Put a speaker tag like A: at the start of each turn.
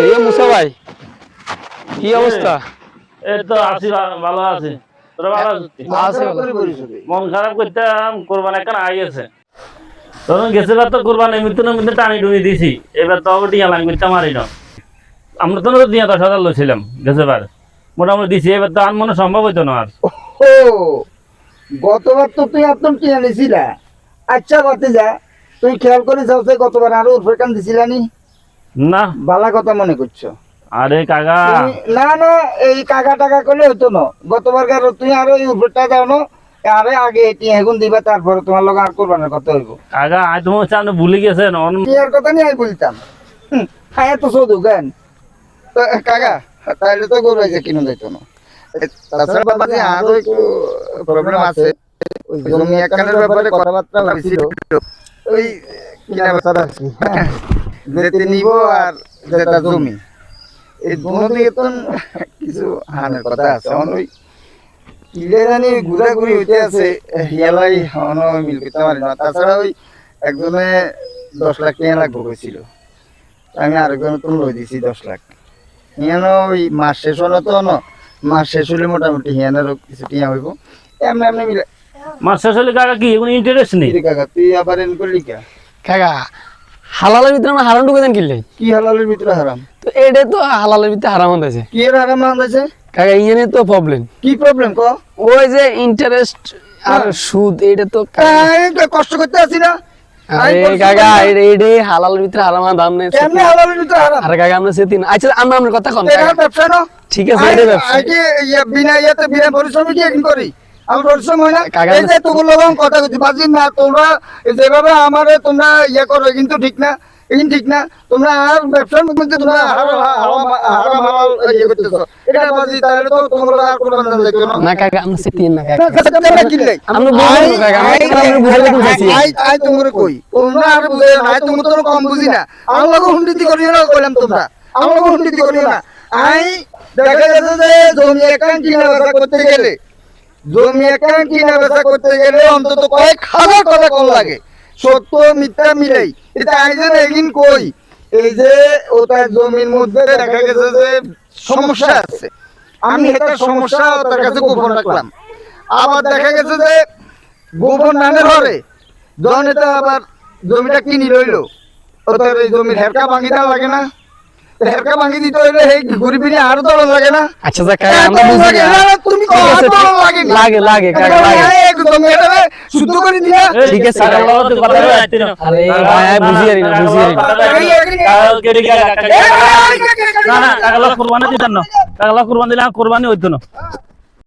A: এই মুসা ভাই কি অবস্থা?
B: এই তো আছি, ভালো আছি। তোরা ভালো আছিস?
A: আছে
B: মন খারাপ করতাম, কোরবান একটা আই গেছে। তখন গেছে বার তো কোরবান এমনিতে নমিতে টানি টুনি দিছি, এবার তো টিয়া লাইন করতে মারি না। আমরা তো দিয়া 10,000 লইছিলাম গেছে বার, মোটামুটি দিছি। এবার তো আর মনে সম্ভব হইতো না আর।
C: ও গতবার তো তুই একদম টিয়া নিছিলা। আচ্ছা বাতে যা, তুই খেয়াল করে যাও যে গতবার আরো উর্ফের কান দিছিলা নি?
B: না
C: বালা কথা মনে করছো?
B: আরে কাকা,
C: না না, এই কাকা টাকা করলে হতো না। গতবার কারো তুই আরো এই উর্ফেরটা দাও না, আরে আগে টিয়া এখন দিবা, তারপরে তোমার লগে আর কোরবানের কথা হইব।
B: কাকা আজ তোমার সামনে ভুলে গেছেন।
C: টিয়ার কথা নিয়ে আমি বলতাম। হ্যাঁ তো শুধু গান তো কাকা, তাহলে তো গরু যে কিনে যাইতো না। তাছাড়া বাবাজি আরো একটু প্রবলেম আছে। ওই জমি একখানের ব্যাপারে কথাবার্তা হয়েছিল, ওই কিনা বেচা আর কি। যেতে নিব আর যেটা জমি, এই দুনো দিকে তো কিছু হানের কথা আছে। ওই কিলে জানি ঘুরাঘুরি হইতে আছে, হিয়ালাই অনো মিল করতে পারি না। তাছাড়া ওই একজনে 10 লাখ টাকা লাগবে কইছিল, আমি আরেকজনের তো লই দিছি 10 লাখ। হিয়ানো ওই মাস শেষ হলো তো, মাস শেষ হলে মোটামুটি হিয়ানেরও কিছু টিয়া হইব। এমনি এমনি মিলে
B: মাস শেষ হলে কাকা কি কোনো ইন্টারেস্ট নেই?
C: কাকা তুই আবার এন করলি কা?
A: কাকা হালালের ভিতরে আমরা হারাম ঢুকে দেন কিনলে
C: কি হালালের ভিতরে হারাম?
A: তো এটা তো হালালের ভিতরে হারাম হতেছে
C: কি এর হারাম আনছে?
A: কাকা ইয়েনে তো প্রবলেম।
C: কি প্রবলেম ক?
A: ওই যে ইন্টারেস্ট আর সুদ, এটা তো
C: কষ্ট করতে আছি না?
A: আরে কাকা এটা হালালের ভিতরে হারাম দাম নেই।
C: এমনি হালালের ভিতরে হারাম?
A: আরে কাকা আমরা সেদিন আচ্ছা আমরা আপনার কথা কম।
C: এটা ব্যবসা না?
A: ঠিক আছে এটা ব্যবসা।
C: আগে বিনা ইয়াতে বিনা পরিশ্রমে কি এখন করি? আমার পরিশ্রম হয় না?
A: কাকা,
C: এই যে তোগুলো লোক কথা কইতে বাজি না, তোমরা যেভাবে আমারে তোমরা ইয়া করো কিন্তু ঠিক না, এখন ঠিক না। তোমরা আর ব্যবসার মধ্যে তোমরা হারাম হালাল ইয়ে করতেছো, এটা বাজি। তাহলে তো তোমরা আর কোনো বান্ধব দেখো না।
A: না কাকা আমরা সেদিন না কাকা
C: তোমরা কিনলে
A: আমরা বুঝাই কাকা আমরা বুঝাই দিতেছি।
C: আই তোমরা কই তোমরা আর বুঝে না, তোমরা তো কম বুঝি না। আমার লগে হুন্ডিতি করিও না কইলাম, তোমরা আমার লগে হুন্ডিতি করিও না। আই দেখা যাচ্ছে যে জমি একান কিনা বেচা করতে গেলে, জমি একান কিনা বেচা করতে গেলে অন্তত কয়েক হাজার টাকা কম লাগে, সত্য মিথ্যা মিলাই। এটা আইজেন একদিন কই, এই যে ওটার জমির মধ্যে দেখা গেছে যে সমস্যা আছে, আমি এটা সমস্যা তার কাছে গোপন রাখলাম। আবার দেখা গেছে যে গোপন নানের হরে জন এটা আবার জমিটা কিনি লইলো, ওটার এই জমির হেরকা ভাঙি দেওয়া লাগে না? হেরকা ভাঙি দিতে হইলে এই ঘুরি ফিরি আরো দরদ লাগে না?
A: আচ্ছা কাকা আমরা বুঝি না।
C: তুমি
A: ঠিক আছে, লাগে লাগে কাকা লাগে।
C: জমি এটা শুদ্ধ করে দিলা।
A: ঠিক আছে কাকা আরে ভাই বুঝি আরি না বুঝি আরি না।
B: না না কাকা কোরবানি দিতেন না, কাকা কোরবানি দিলে কোরবানি হইতো না।